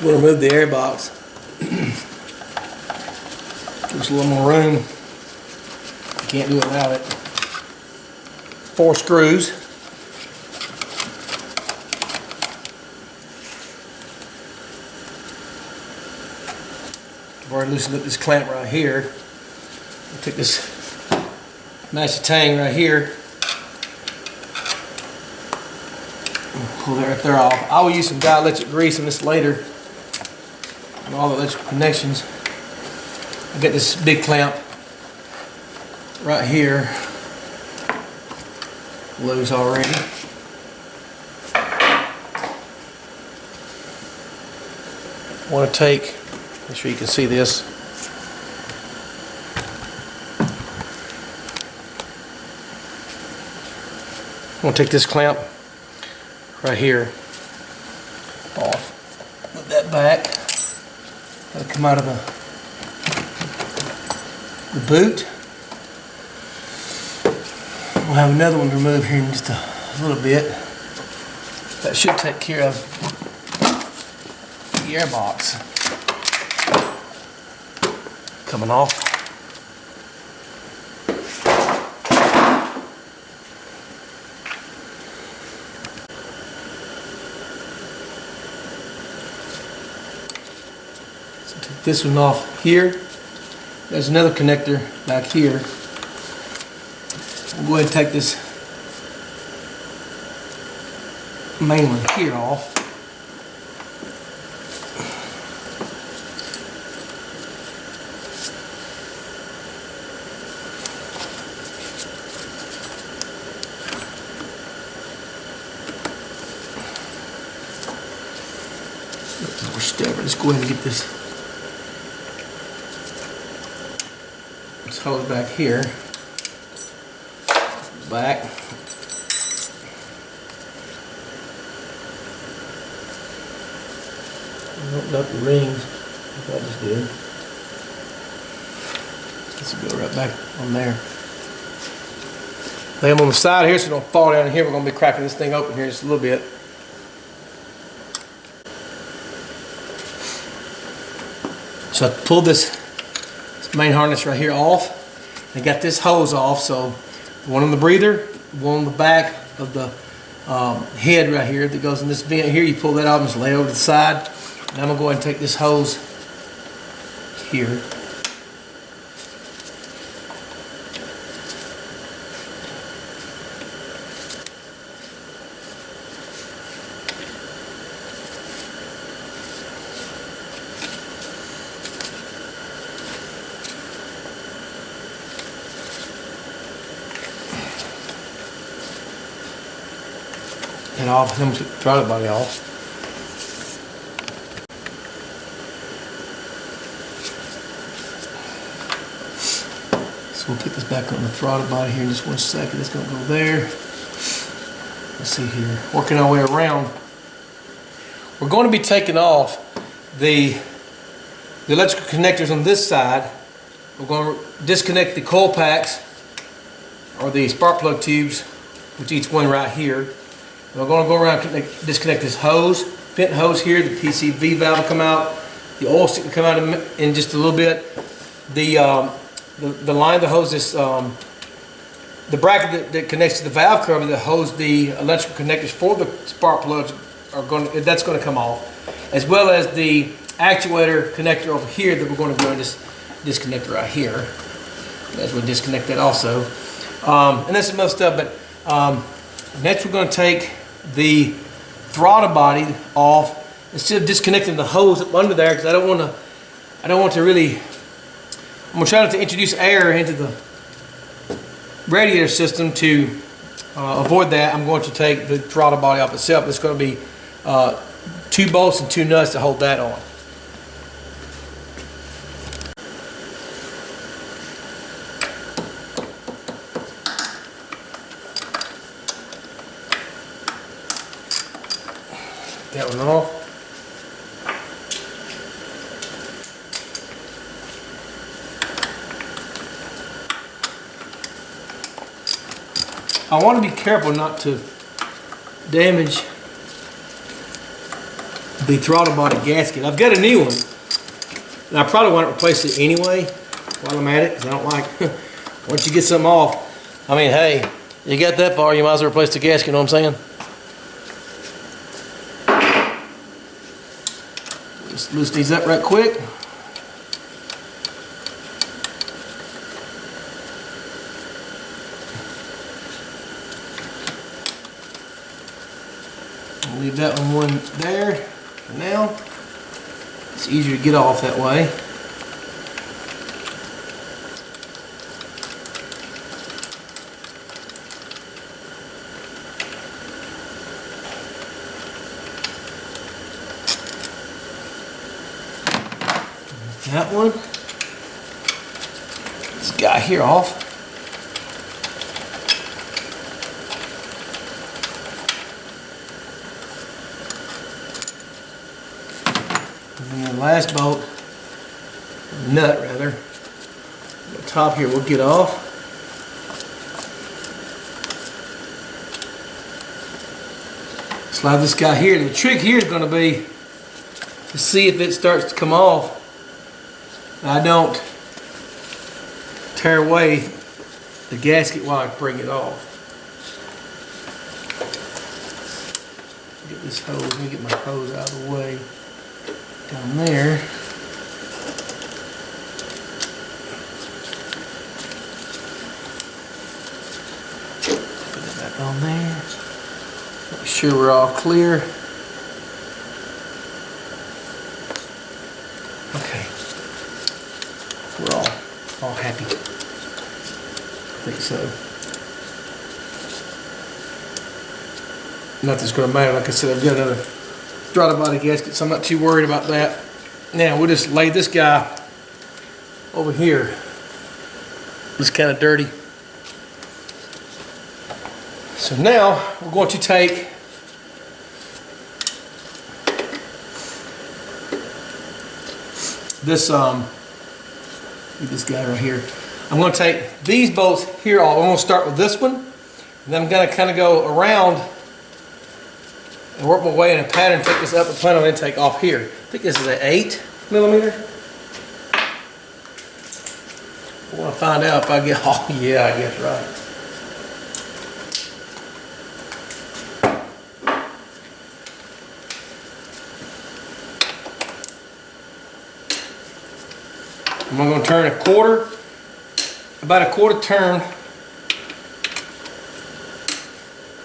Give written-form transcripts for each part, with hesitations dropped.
We'll remove the air box. Gives a little more room. You can't do it without it. 4 screws. I've already loosened up this clamp right here. I'll take this match the tang right here. Pull that right there off. I will use some dielectric grease on this later. And all the electrical connections. I got this big clamp right here loose already. I want to take, make sure you can see this. I'm going to take this clamp right here off. Put that back. That'll come out of the boot. We'll have another one to remove here in just a little bit. That should take care of the air box coming off. So take this one off here. There's another connector back here. We'll go ahead and take this main one here off. We're stubborn. Let's go ahead and get this hose back here. Back. Open up the rings. That just did. This will go right back on there. Lay them on the side here so they don't fall down here. We're going to be cracking this thing open here just a little bit. So I pulled this main harness right here off. I got this hose off, so one on the breather, one on the back of the head right here that goes in this vent here. You pull that out and just lay it over to the side. And I'm going to go ahead and take this hose here. And off, then we'll take the throttle body off. So we'll put this back on the throttle body here in just 1 second. It's going to go there. Let's see here. Working our way around. We're going to be taking off the electrical connectors on this side. We're going to disconnect the coil packs or the spark plug tubes, which each one right here. We're going to go around and disconnect this hose, vent hose here. The PCV valve will come out. The oil stick will come out in just a little bit. The line that hoses the bracket that connects to the valve cover that holds the electrical connectors for the spark plugs that's going to come off, as well as the actuator connector over here that we're going to go and just disconnect right here. As we'll disconnect that also, and that's some other stuff. But next we're going to take the throttle body off instead of disconnecting the hose up under there, because I don't want to really. I'm going to try not to introduce air into the radiator system. To avoid that, I'm going to take the throttle body off itself. It's going to be 2 bolts and 2 nuts to hold that on. That one off. I want to be careful not to damage the throttle body gasket. I've got a new one, and I probably want to replace it anyway while I'm at it, because I don't like, once you get something off, I mean, hey, you got that far, you might as well replace the gasket, you know what I'm saying? Just loosen these up right quick. I'll leave that one there for now. It's easier to get off that way. That one. This guy here off. And then the last bolt, nut rather, the top here will get off. Slide this guy here. The trick here is going to be to see if it starts to come off. I don't tear away the gasket while I bring it off. Get this hose, let me get my hose out of the way. Down there. Put it back on there. Make sure we're all clear. Okay. We're all happy. I think so. Nothing's going to matter. Like I said, I've got another throttle body gasket, so I'm not too worried about that. Now we'll just lay this guy over here. It's kind of dirty. So now we're going to take this guy right here. I'm going to take these bolts here off. I'm going to start with this one, and then I'm going to kind of go around and work my way in a pattern, take this up and plenum intake off here. I think this is an 8mm. I want to find out if I get, oh yeah, I guess right. I'm going to turn about a quarter turn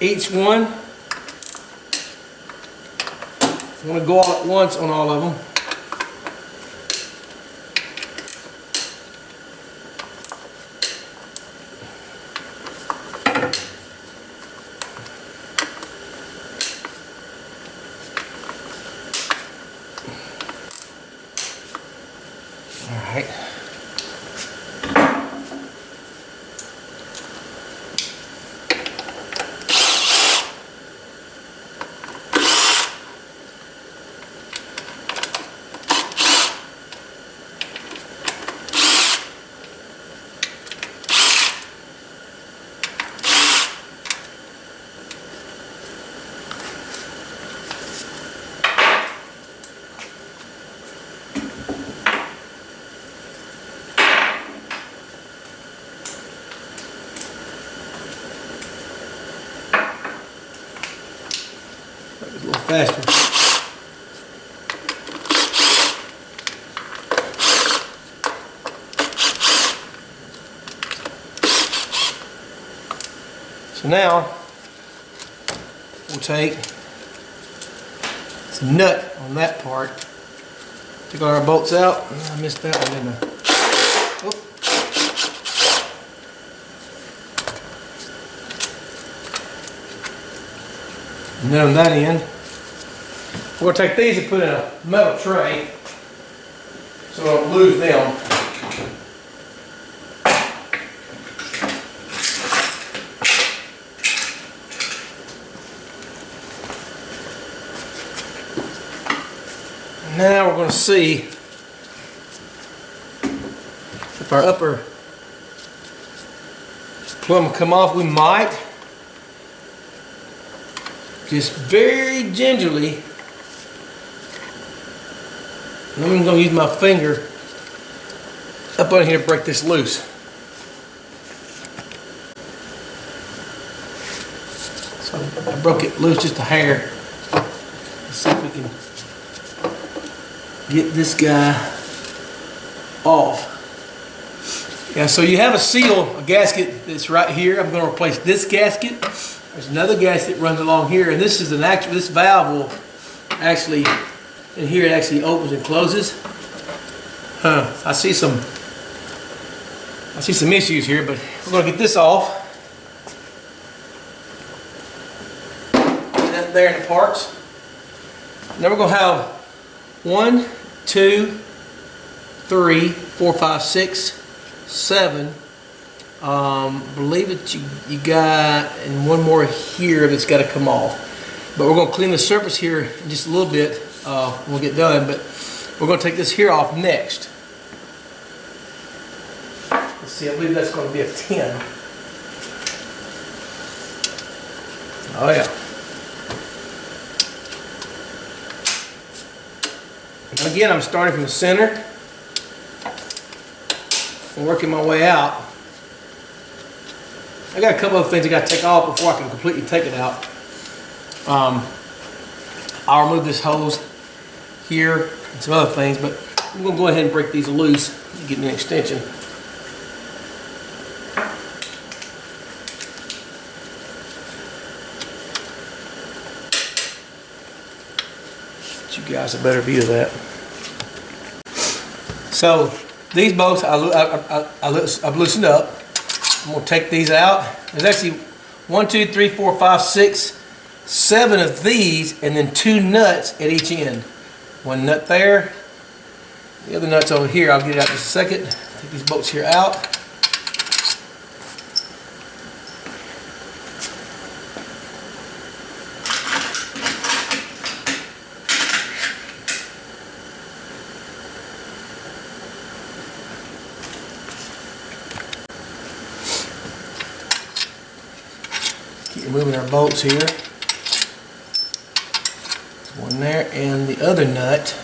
each one. I want to go all at once on all of them. All right. A little faster. So now we'll take some nut on that part. Take all our bolts out. I missed that one, didn't I? Oh. Nut on that end. We're going to take these and put in a metal tray so I don't lose them. Now we're going to see if our upper plum will come off. We might. Just very gingerly And I'm going to use my finger up on here to break this loose. So I broke it loose just a hair. Let's see if we can get this guy off. Yeah, so you have a seal, a gasket that's right here. I'm going to replace this gasket. There's another gasket that runs along here, and this is an actual. This valve will actually, in here it actually opens and closes. I see some issues here, but we're going to get this off. Put that there in the parts. Now we're going to have 1, 2, 3, 4, 5, 6, 7. Believe that you got, and one more here that's got to come off. But we're going to clean the surface here in just a little bit when we get done. But we're going to take this here off next. Let's see, I believe that's going to be a 10. Oh yeah. And again, I'm starting from the center and working my way out. I got a couple of things I got to take off before I can completely take it out. I'll remove this hose here and some other things, but I'm going to go ahead and break these loose and get an extension. Get you guys a better view of that. So these bolts I've loosened up. I'm going to take these out. There's actually 1, 2, 3, 4, 5, 6, 7 of these, and then 2 nuts at each end. One nut there. The other nut's over here. I'll get it out in just a second. Take these bolts here out. Keep removing our bolts here. One there, and the other nut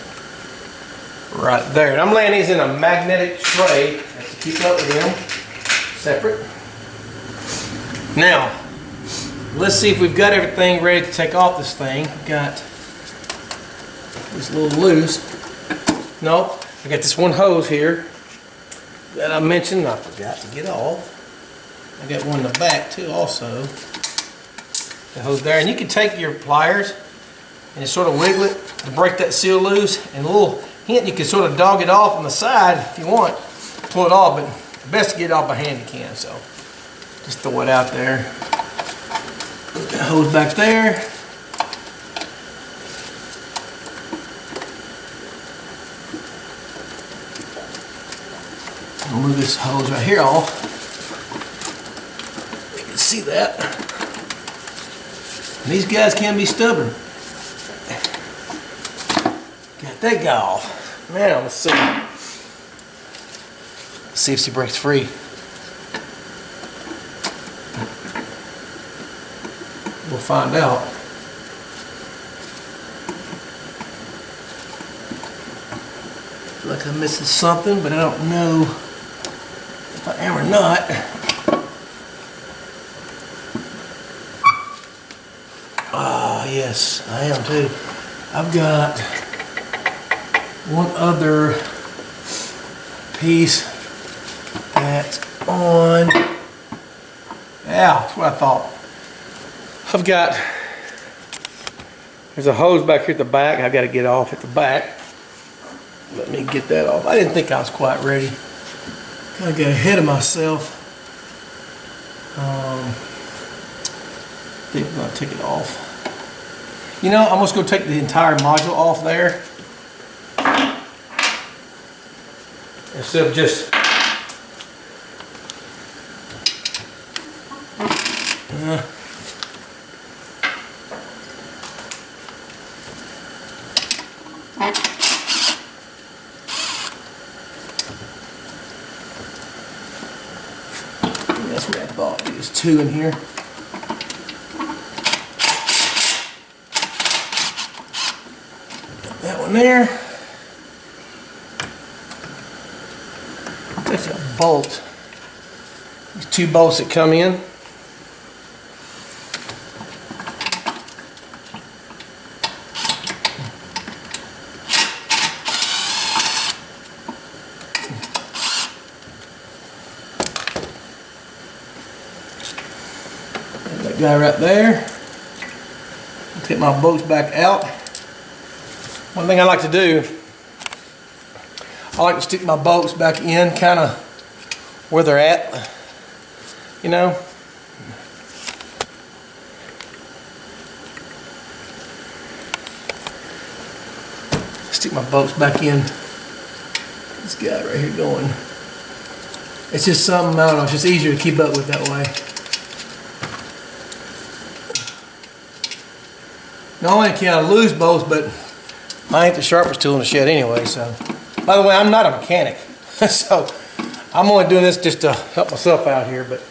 right there. And I'm laying these in a magnetic tray to keep up with them separate. Now, let's see if we've got everything ready to take off this thing. I've got this a little loose. Nope, I got this one hose here that I mentioned I forgot to get off. I got one in the back too also. The hose there, and you can take your pliers and just sort of wiggle it to break that seal loose. And a little hint, you can sort of dog it off on the side if you want, pull it off, but best to get it off by hand you can. So just throw it out there. Put that hose back there. I'll move this hose right here off. You can see that. And these guys can be stubborn. Got that guy off. Now let's see. Let's see if she breaks free. We'll find out. I feel like I'm missing something, but I don't know if I am or not. Ah, yes, I am too. I've got one other piece that's on. Yeah, that's what I thought. I've got, there's a hose back here at the back. I've got to get off at the back. Let me get that off. I didn't think I was quite ready. Kind of got ahead of myself. I think I'm going to take it off. You know, I'm just going to take the entire module off there. Instead of just that's what I thought. There's 2 in here. That one there. It's a bolt. These 2 bolts that come in. That guy right there. I'll take my bolts back out. One thing I like to do, I like to stick my bolts back in kind of where they're at, you know. Stick my bolts back in. This guy right here going. It's just something, I don't know, it's just easier to keep up with that way. Not only can I lose bolts, but I ain't the sharpest tool in the shed anyway, so. By the way, I'm not a mechanic, so I'm only doing this just to help myself out here, but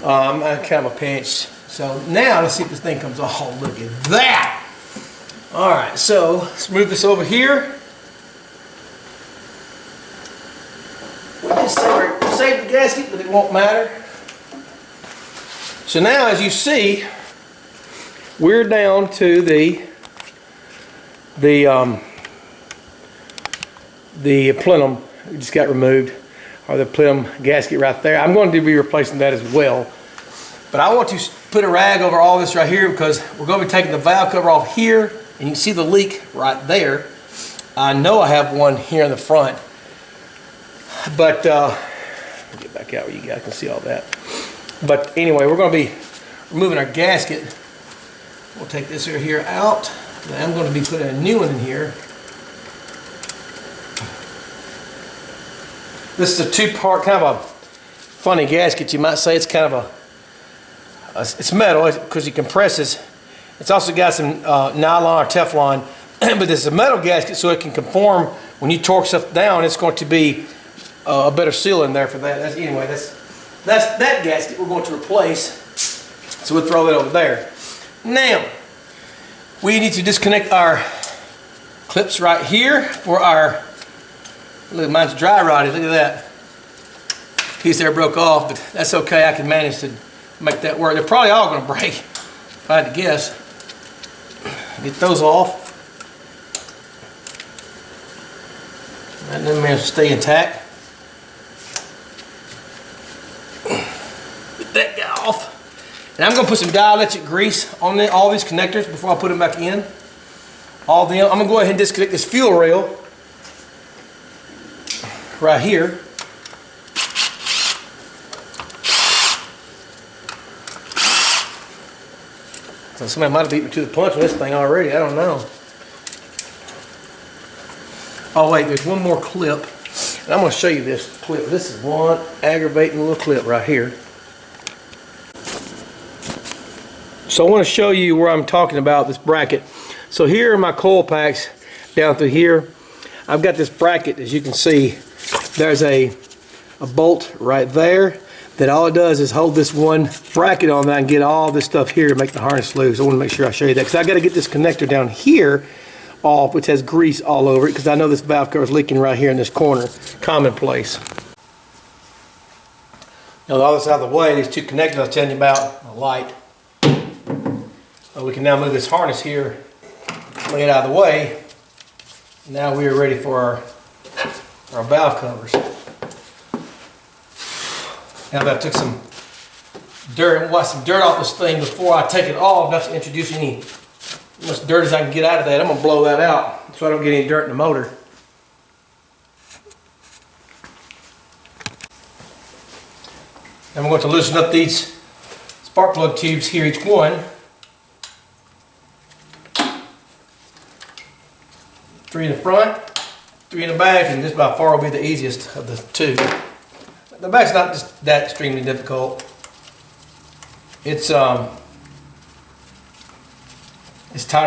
I'm kind of a pinch. So now let's see if this thing comes off. Oh, look at that! All right, so let's move this over here. We just save the gasket, but it won't matter. So now, as you see, we're down to the plenum. It just got removed, or the plenum gasket right there. I'm going to be replacing that as well. But I want to put a rag over all this right here because we're going to be taking the valve cover off here, and you can see the leak right there. I know I have one here in the front, but get back out where you guys can see all that. But anyway, we're going to be removing our gasket. We'll take this right here out. And I'm going to be putting a new one in here. This is a 2-part, kind of a funny gasket, you might say. It's kind of it's metal because it compresses. It's also got some nylon or Teflon, but this is a metal gasket, so it can conform. When you torque stuff down, it's going to be a better seal in there for that. Anyway, that's that gasket we're going to replace. So we'll throw that over there. Now, we need to disconnect our clips right here for our, look, mine's dry rotted, look at that. Piece there broke off, but that's okay, I can manage to make that work. They're probably all going to break, if I had to guess. Get those off. And then they'll stay intact. Get that guy off. And I'm going to put some dielectric grease on all these connectors before I put them back in. All of them. I'm going to go ahead and disconnect this fuel rail right here. So somebody might have beat me to the punch on this thing already. I don't know. Oh wait, there's one more clip. And I'm going to show you this clip. This is one aggravating little clip right here. So I want to show you where I'm talking about this bracket. So here are my coil packs down through here. I've got this bracket, as you can see. There's a bolt right there that all it does is hold this one bracket on that and get all this stuff here to make the harness loose. I want to make sure I show you that because I got to get this connector down here off, which has grease all over it, because I know this valve cover is leaking right here in this corner. Commonplace. Now, all this out of the way, these 2 connectors I was telling you about, a light. We can now move this harness here, lay it out of the way. Now we are ready for our valve covers. Now that I took some dirt, wash some dirt off this thing before I take it off, not to introduce as much dirt as I can get out of that. I'm going to blow that out so I don't get any dirt in the motor. And I'm going to loosen up these spark plug tubes here, each one. 3 in the front, 3 in the back, and this by far will be the easiest of the 2. The back's not just that extremely difficult. It's tighter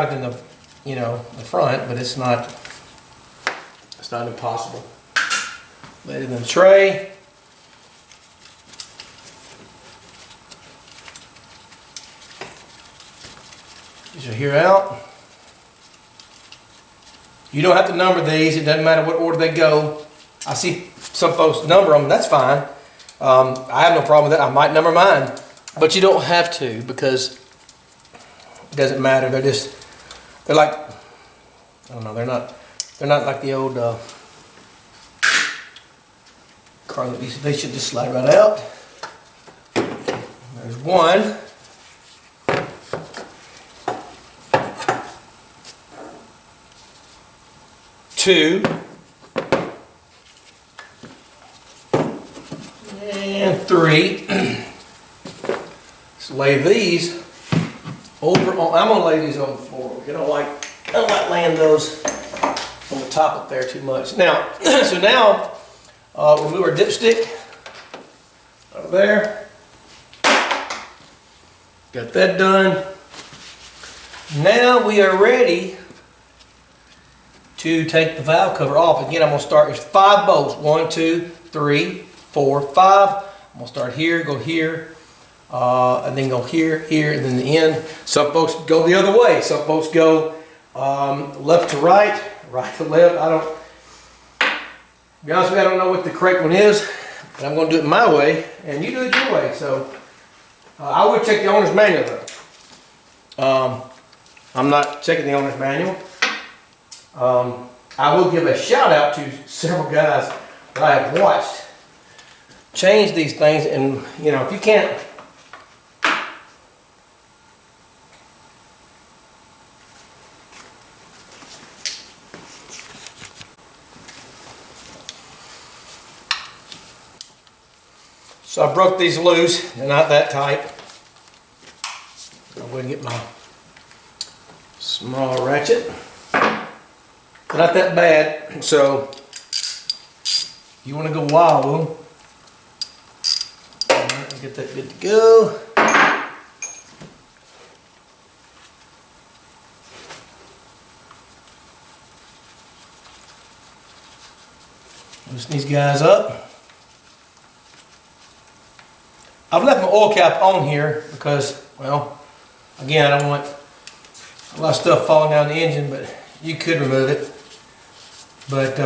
than the the front, but it's not impossible. Lay it in the tray. These are here out. You don't have to number these. It doesn't matter what order they go. I see some folks number them, that's fine. I have no problem with that. I might number mine, but you don't have to, because it doesn't matter. They're like, I don't know, they're not like the old car that they should just slide right out. There's one. Two. And three. Let's lay these over on, I'm gonna lay these on the floor. I don't like laying those on the top up there too much. Now, so now, we'll move our dipstick over there. Got that done. Now we are ready to take the valve cover off. Again, I'm gonna start, there's 5 bolts. 1, 2, 3, 4, 5. I'm gonna start here, go here, and then go here, here, and then the end. Some folks go the other way. Some folks go left to right, right to left. To be honest with you, I don't know what the correct one is, but I'm gonna do it my way, and you do it your way. So I would check the owner's manual though. I'm not checking the owner's manual. I will give a shout out to several guys that I have watched change these things, and you know, if you can't, so I broke these loose. They're not that tight. I'm going to get my small ratchet. Not that bad, so you want to go wild with them. All right, get that good to go. Loosen these guys up. I've left my oil cap on here because, well, again, I don't want a lot of stuff falling down the engine, but you could remove it. But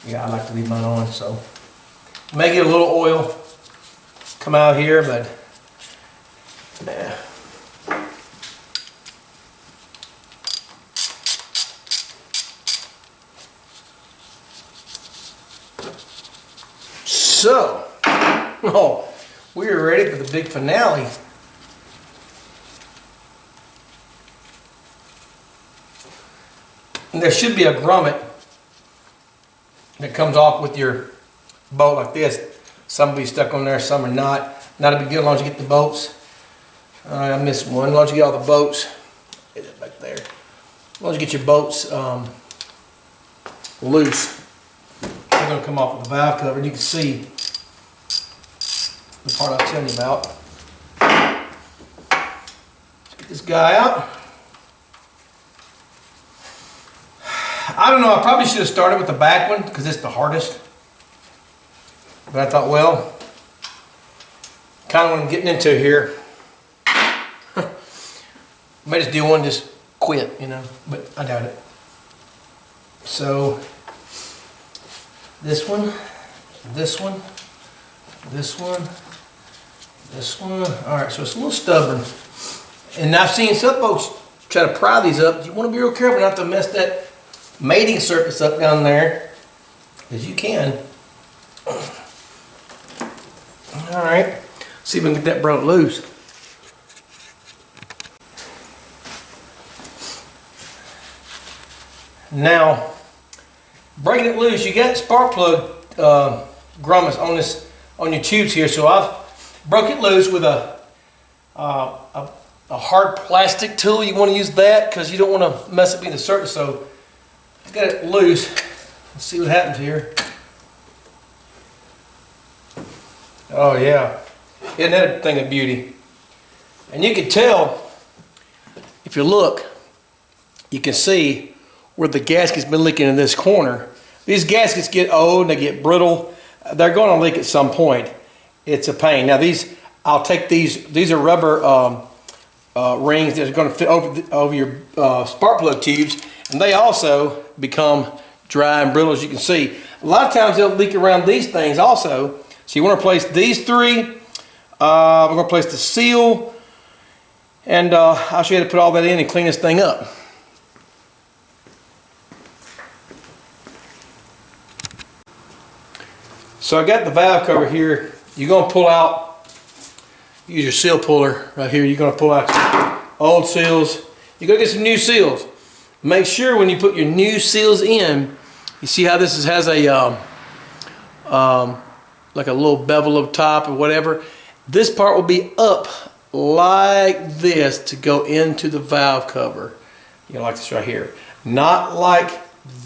yeah, I like to leave mine on, so may get a little oil come out here, but yeah. So, oh, we are ready for the big finale. And there should be a grommet that comes off with your bolt like this. Some will be stuck on there, some are not. Not a big deal as long as you get the bolts. I missed one. As long as you get all the bolts, get it back there. As long as you get your bolts loose, they're going to come off with the valve cover. And you can see the part I was telling you about. Let's get this guy out. I don't know, I probably should have started with the back one because it's the hardest. But I thought, well, kind of what I'm getting into here. May just do one, just quit, you know, but I doubt it. So, this one, this one, this one, this one. All right, so it's a little stubborn. And I've seen some folks try to pry these up. You want to be real careful not to mess that mating surface up down there, as you can. All right, see if we can get that broke loose. Now, breaking it loose, you got spark plug grommets on your tubes here, so I've broke it loose with a hard plastic tool. You want to use that because you don't want to mess up the surface. So I got it loose. Let's see what happens here. Oh yeah, isn't that a thing of beauty? And you can tell, if you look, you can see where the gasket's been leaking in this corner. These gaskets get old and they get brittle. They're going to leak at some point. It's a pain. Now these, I'll take these are rubber rings that are going to fit over your spark plug tubes, and they also become dry and brittle, as you can see. A lot of times they'll leak around these things also. So you want to replace these three. We're going to replace the seal. And I'll show you how to put all that in and clean this thing up. So I got the valve cover here. You're going to pull out, use your seal puller right here. You're going to pull out your old seals. You're going to get some new seals. Make sure when you put your new seals in, you see how this has a like a little bevel up top or whatever. This part will be up like this to go into the valve cover. You know, like this right here. Not like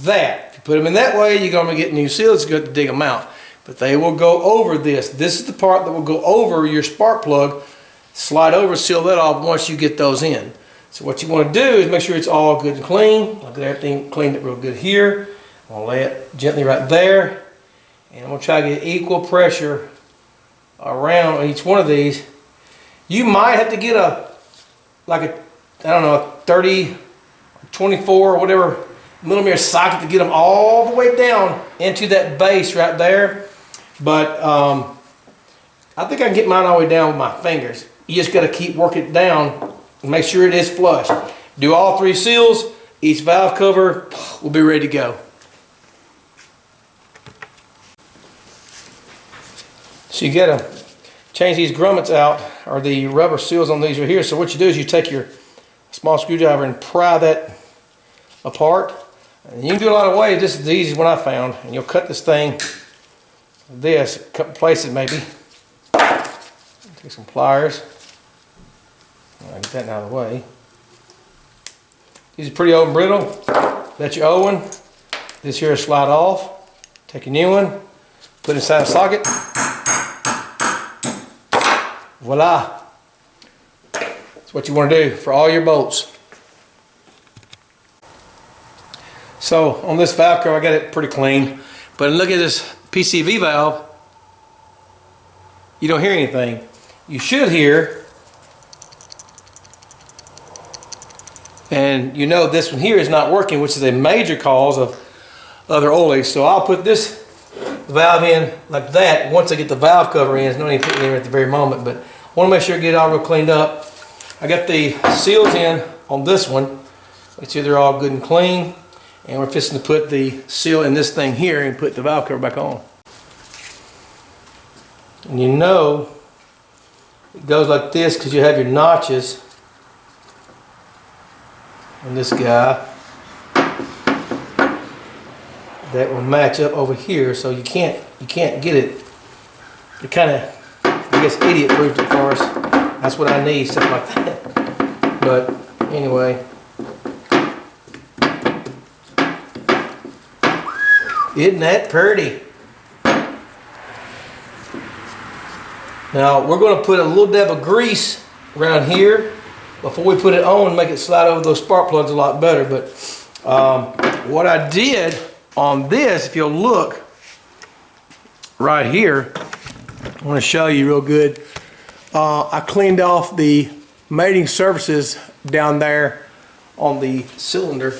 that. If you put them in that way, you're going to get new seals. You're going to dig them out. But they will go over this. This is the part that will go over your spark plug. Slide over, seal that off once you get those in. So what you want to do is make sure it's all good and clean. Look at everything cleaned up real good here. I'm going to lay it gently right there. And I'm going to try to get equal pressure around each one of these. You might have to get I don't know, a 30, 24, or whatever millimeter socket to get them all the way down into that base right there. But I think I can get mine all the way down with my fingers. You just got to keep working it down and make sure it is flush. Do all three seals, each valve cover will be ready to go. So you got to change these grommets out, or the rubber seals on these right here. So what you do is you take your small screwdriver and pry that apart. And you can do a lot of ways. This is the easiest one I found. And you'll cut this thing, a couple places maybe. Take some pliers. I'll get that out of the way. These are pretty old and brittle. That's your old one. This here will slide off. Take a new one, put it inside a socket. Voila. That's what you want to do for all your bolts. So on this valve cover, I got it pretty clean. But look at this PCV valve. You don't hear anything. You should hear, and you know this one here is not working, which is a major cause of other oil leaks. So I'll put this valve in like that. Once I get the valve cover in, there's no need to put it in at the very moment, but I want to make sure I get it all real cleaned up. I got the seals in on this one. Make sure they're all good and clean. And we're fixing to put the seal in this thing here and put the valve cover back on. And you know it goes like this because you have your notches on this guy that will match up over here, so you can't get it. It kind of, I guess, idiot proofed it for us. That's what I need, stuff like that. But anyway, isn't that pretty? Now we're going to put a little dab of grease around here before we put it on and make it slide over those spark plugs a lot better. But what I did on this, if you'll look right here, I want to show you real good. I cleaned off the mating surfaces down there on the cylinder,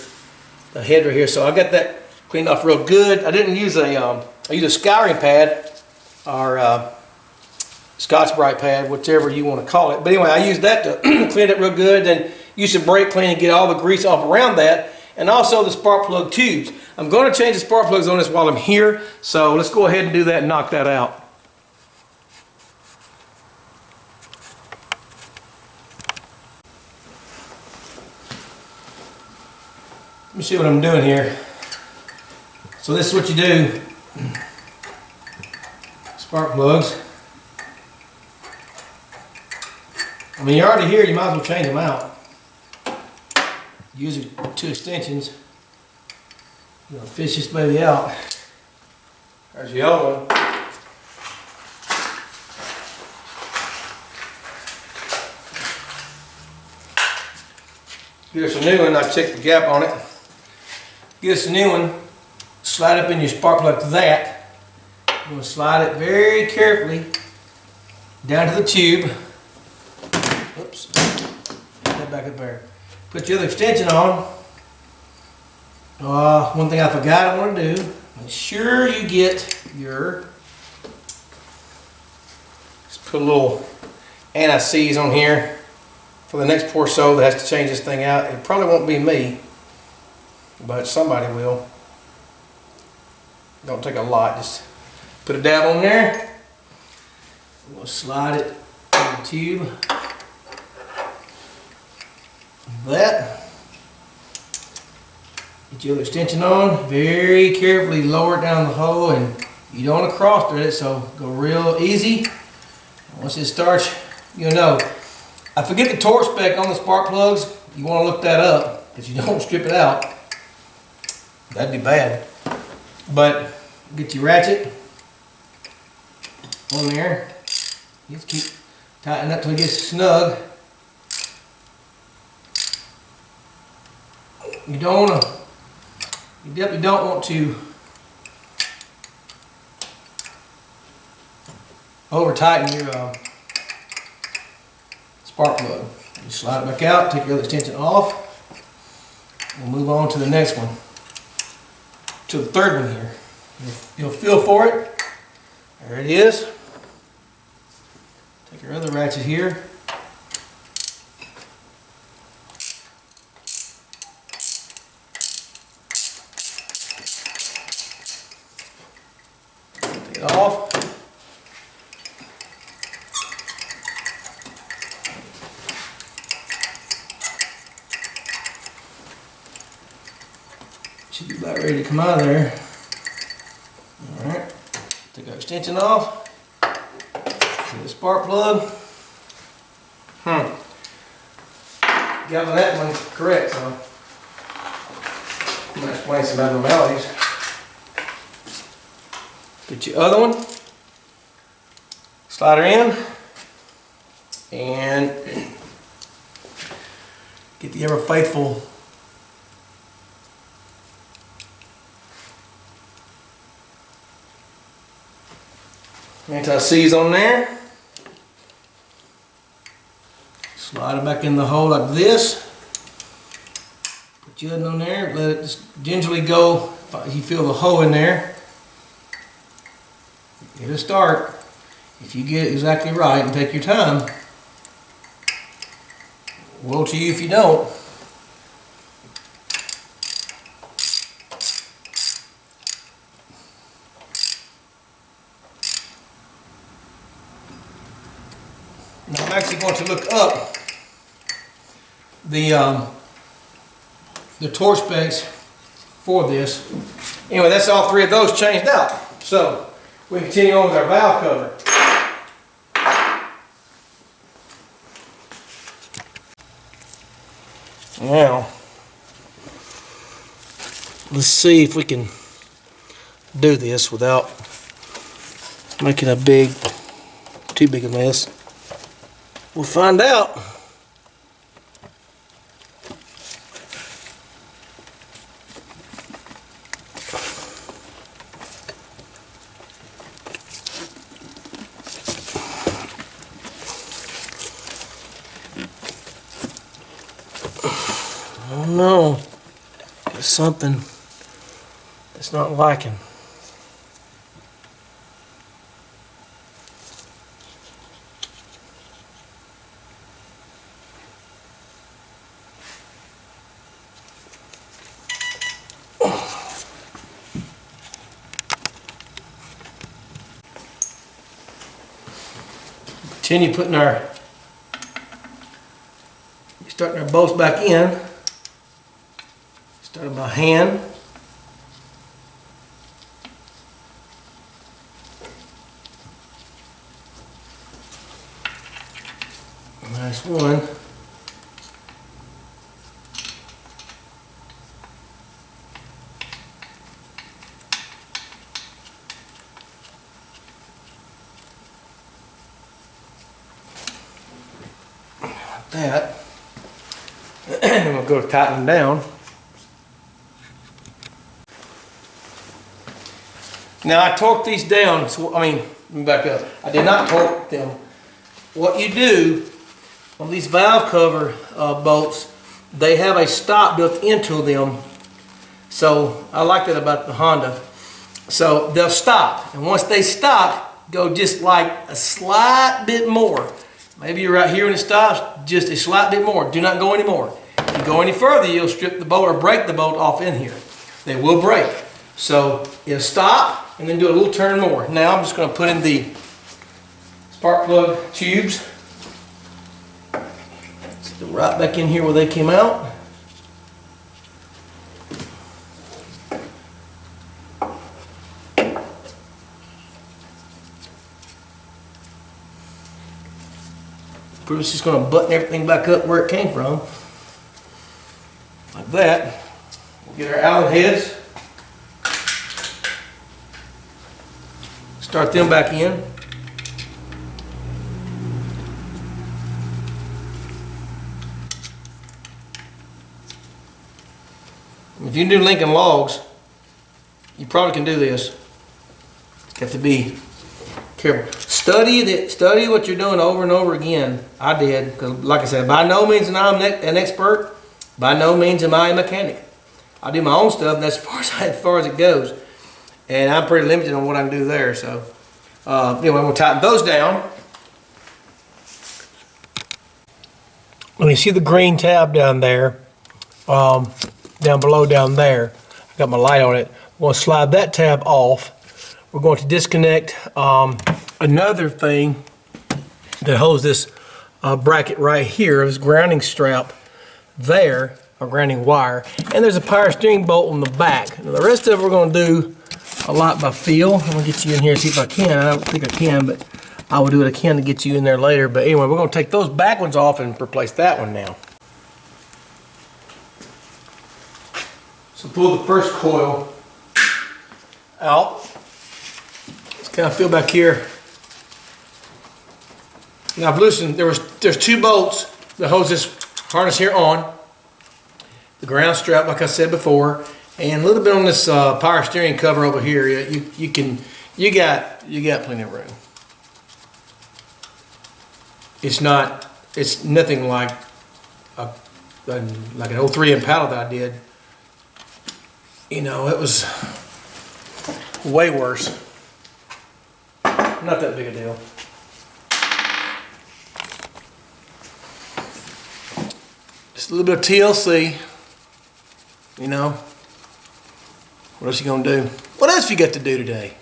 the head right here. So I got that cleaned off real good. I didn't use I used a scouring pad or Scotch-Brite pad, whichever you want to call it. But anyway, I used that to clean it real good. Then use some brake clean and get all the grease off around that. And also the spark plug tubes. I'm going to change the spark plugs on this while I'm here. So let's go ahead and do that and knock that out. Let me see what I'm doing here. So this is what you do. Spark plugs. I mean, you're already here, you might as well change them out. Use 2 extensions. You're gonna fish this baby out. There's the old one. Get us a new one. I checked the gap on it. Get us a new one. Slide up in your spark plug to that. You're going to slide it very carefully down to the tube. Oops. Put that back up there. Put your other extension on. One thing I forgot I want to do, make sure you get your, just put a little anti-seize on here for the next pour so that has to change this thing out. It probably won't be me, but somebody will. Don't take a lot, just put a dab on there. We'll slide it in the tube. Like that. Get your other extension on. Very carefully lower it down the hole, and you don't want to cross thread it, so go real easy. Once it starts, you'll know. I forget the torque spec on the spark plugs. You want to look that up because you don't strip it out. That'd be bad. But get your ratchet on there. Just keep tightening up till it gets snug. You don't want to. You definitely don't want to over tighten your spark plug. You slide it back out, take your other extension off. We'll move on to the next one. To the third one here. You'll feel for it. There it is. Take your other ratchet here. Take it off. Should be about ready to come out of there. Alright, take our extension off. See the spark plug. Got that one correct, so I'm going to explain some abnormalities. Get your other one. Slide her in. And get the ever faithful anti-seize on there. Slide it back in the hole like this. Put your other on there. Let it just gingerly go. If you feel the hole in there, get a start. If you get it exactly right and take your time, woe to you if you don't. Now I'm actually going to look up the torque specs for this. Anyway, that's all three of those changed out. So we continue on with our valve cover. Now, let's see if we can do this without making too big a mess. We'll find out. Oh no, there's something that's not liking. Continue putting starting our bolts back in. Starting by hand. Nice one. Like that. And we'll go to tighten down. Now I torqued these down, so, let me back up. I did not torque them. What you do on these valve cover bolts, they have a stop built into them So I like that about the Honda. So they'll stop, and once they stop, go just like a slight bit more. Maybe you're right here when it stops, just a slight bit more. Do not go any more. If you go any further, you'll strip the bolt or break the bolt off in here. They will break. So it'll stop and then do a little turn more. Now I'm just going to put in the spark plug tubes. Let's go right back in here where they came out. We're just going to button everything back up where it came from. Like that. We'll get our Allen heads. Start them back in. If you do Lincoln logs, you probably can do this. You have to be careful. Study what you're doing over and over again. I did, because like I said, by no means am I an expert. By no means am I a mechanic. I do my own stuff, and that's as far as it goes. And I'm pretty limited on what I can do there. So anyway, I'm going to tighten those down. When you see the green tab down there, down below down there, I got my light on it. I'm going to slide that tab off. We're going to disconnect another thing that holds this bracket right here, this grounding strap there, or grounding wire, and there's a power steering bolt on the back. Now the rest of it we're going to do a lot by feel. I'm going to get you in here and see if I can. I don't think I can, but I will do what I can to get you in there later. But anyway, we're going to take those back ones off and replace that one now. So pull the first coil out. Just kind of feel back here. Now I've loosened, there's two bolts that holds this harness here on. The ground strap, like I said before, and a little bit on this power steering cover over here. You got plenty of room. It's nothing like an 03 Impala that I did. You know, it was way worse. Not that big a deal. Just a little bit of TLC, you know. What else you gonna do? What else you got to do today?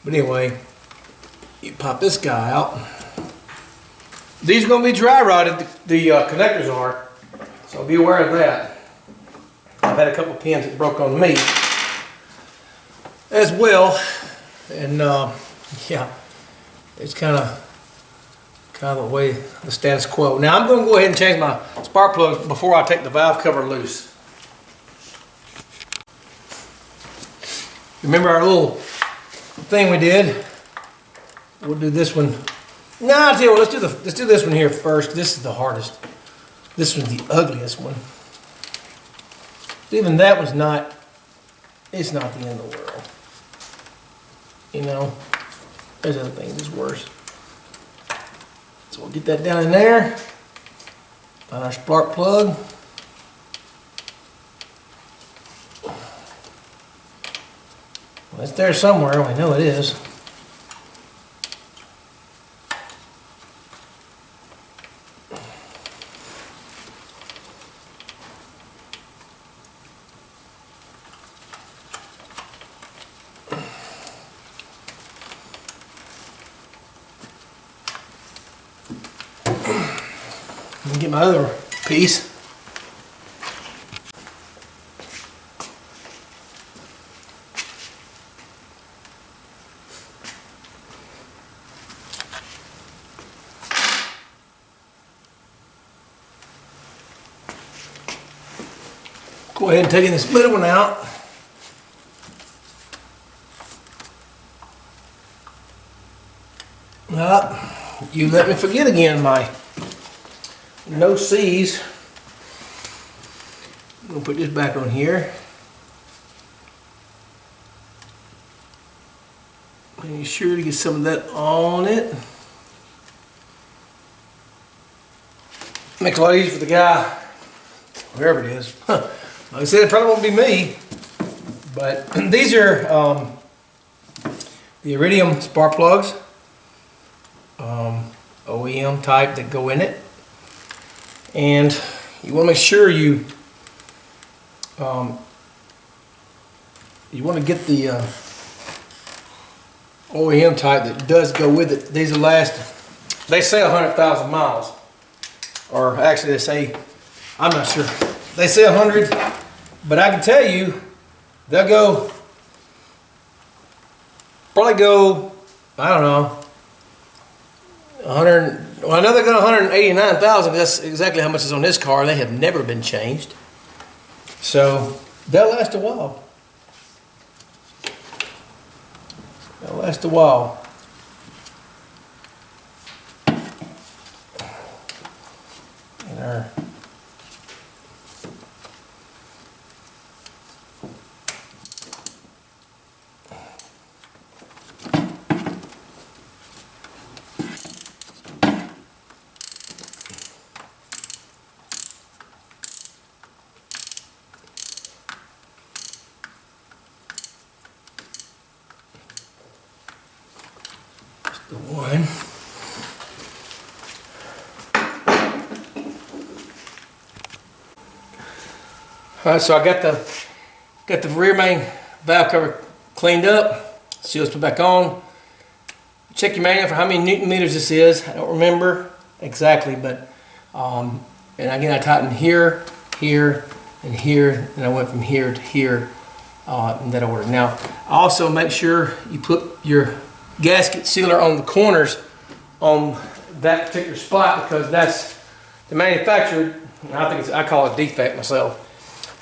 But anyway, you pop this guy out. These are gonna be dry rotted, the connectors are, so be aware of that. I've had a couple pins that broke on me as well, and yeah, it's kind of the way the status quo. Now I'm going to go ahead and change my spark plug before I take the valve cover loose. Remember our little thing we did? We'll do this one. No, I'll tell you what, let's do this one here first. This is the hardest. This one's the ugliest one. Even that one's not, it's not the end of the world. You know, there's other things that's worse. So we'll get that down in there. Find our spark plug. Well, it's there somewhere, we know it is. Let me get my other piece. Go ahead and take this middle one out. You let me forget again my no C's. I'm going to put this back on here. Make sure to get some of that on it. Makes it a lot easier for the guy, whoever it is, Like I said, it probably won't be me, but these are the Iridium spark plugs, OEM type that go in it, and you want to make sure you want to get the OEM type that does go with it. These will last, they say 100,000 miles, or actually they say, I'm not sure, they say 100, but I can tell you they'll go, probably go, I don't know, 100, well I know they're going 189,000, that's exactly how much is on this car. They have never been changed, so they'll last a while. They'll last a while. And our the one. All right, so I got the rear main valve cover cleaned up. Seals put back on. Check your manual for how many Newton meters this is. I don't remember exactly, but and again I tightened here, here, and here, and I went from here to here in that order. Now also make sure you put your gasket sealer on the corners on that particular spot, because that's the manufacturer. I call it defect myself.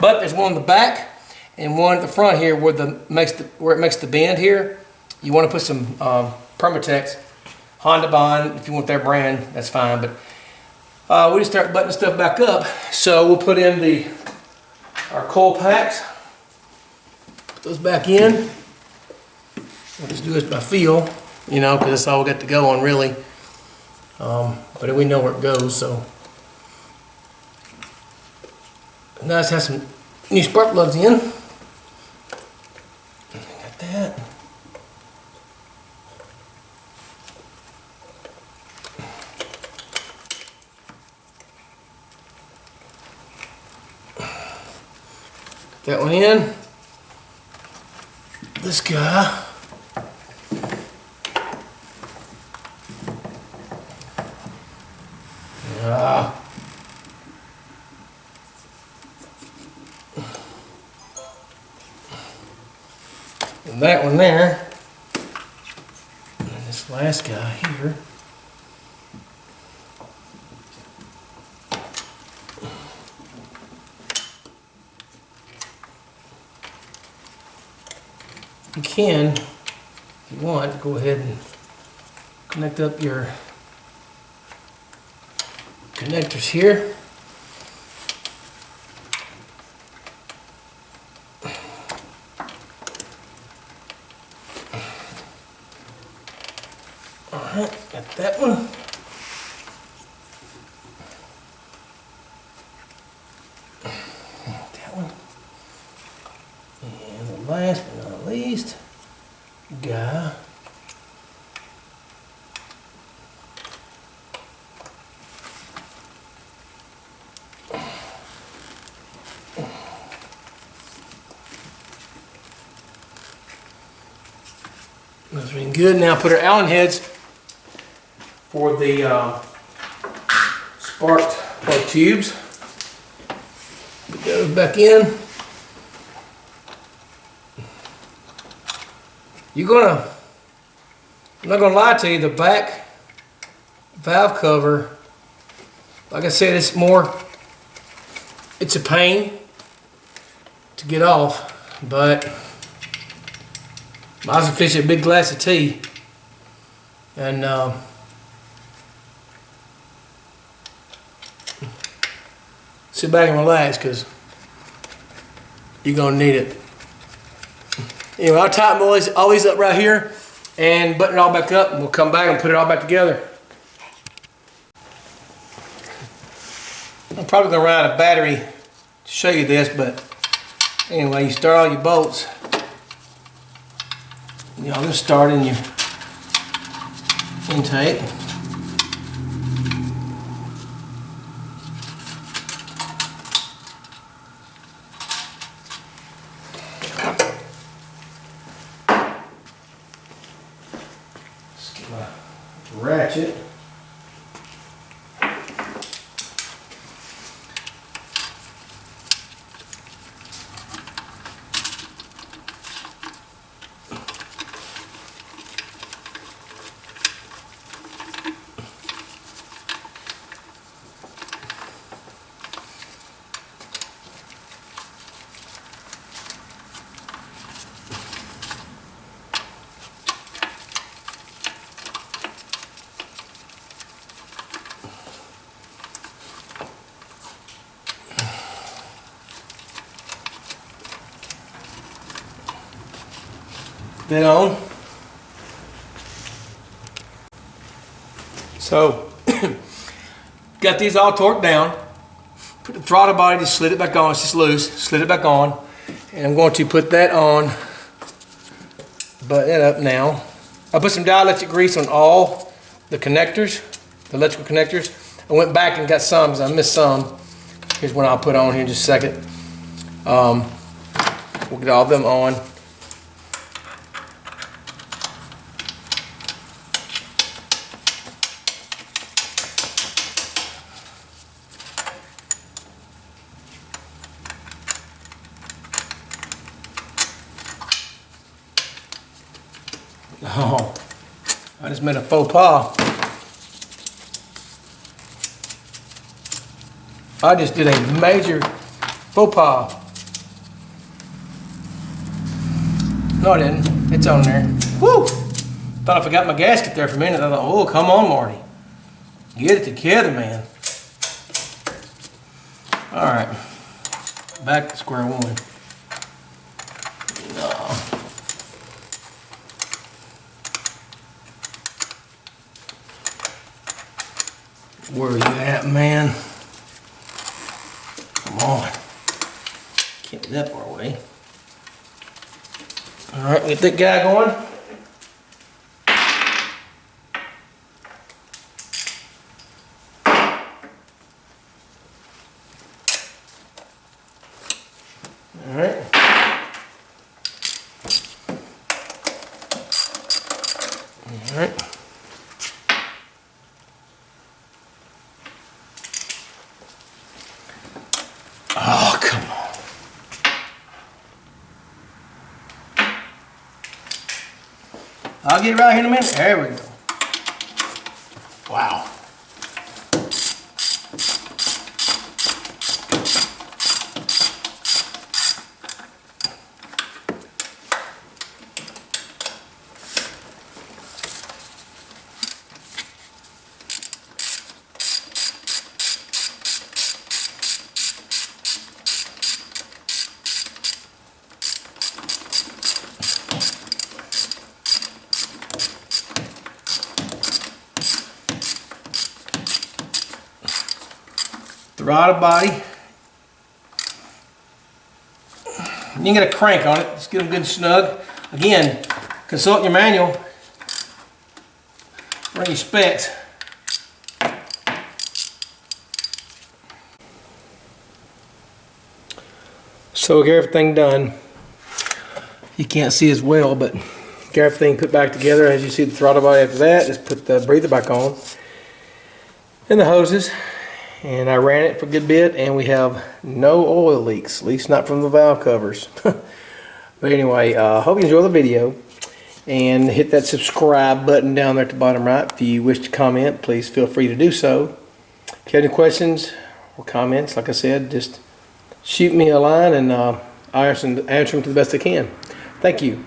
But there's one in the back and one at the front here where it makes the bend here. You want to put some Permatex, Honda Bond, if you want their brand, that's fine. But we just start buttoning stuff back up. So we'll put in our coil packs. Put those back in. We'll just do this by feel, you know, because that's all we got to go on really. But we know where it goes, so. Nice to have some new spark plugs in. Got that. Got that one in. This guy. And that one there, and this last guy here. You can, if you want, go ahead and connect up your connectors here. Alright, got that one. That one. And the last but not least, guy. That's really good. Now put our Allen heads for the spark plug tubes. Put those back in. I'm not gonna lie to you, the back valve cover, like I said, it's a pain to get off, but might as well finish a big glass of tea and sit back and relax, because you're gonna need it. Anyway, I'll tighten all these up right here and button it all back up, and we'll come back and put it all back together. I'm probably gonna run out of battery to show you this, but Anyway, you start all your bolts. Y'all just start in your intake. Let's get my ratchet. That on. So, got these all torqued down. Put the throttle body, just slid it back on. It's just loose. Slid it back on. And I'm going to put that on. Button it up now. I put some dielectric grease on all the connectors, the electrical connectors. I went back and got some because I missed some. Here's one I'll put on here in just a second. We'll get all of them on. Oh, I just made a faux pas. I just did a major faux pas. No, I didn't. It's on there. Woo! Thought I forgot my gasket there for a minute. I thought, oh, come on, Marty. Get it together, man. All right. Back to square one. Where are you at, man? Come on. Can't be that far away. Alright, get that guy going. Alright. Alright. Oh, come on. I'll get right here in a minute. There we go. Wow. Throttle body. You can get a crank on it. Just get them good and snug. Again, consult your manual for any specs. So get everything done. You can't see as well, but get everything put back together. As you see the throttle body after that, just put the breather back on and the hoses. And I ran it for a good bit, and we have no oil leaks, at least not from the valve covers. But anyway, hope you enjoy the video, and hit that subscribe button down there at the bottom right. If you wish to comment, please feel free to do so. If you have any questions or comments, like I said, just shoot me a line, and I'll answer them to the best I can. Thank you.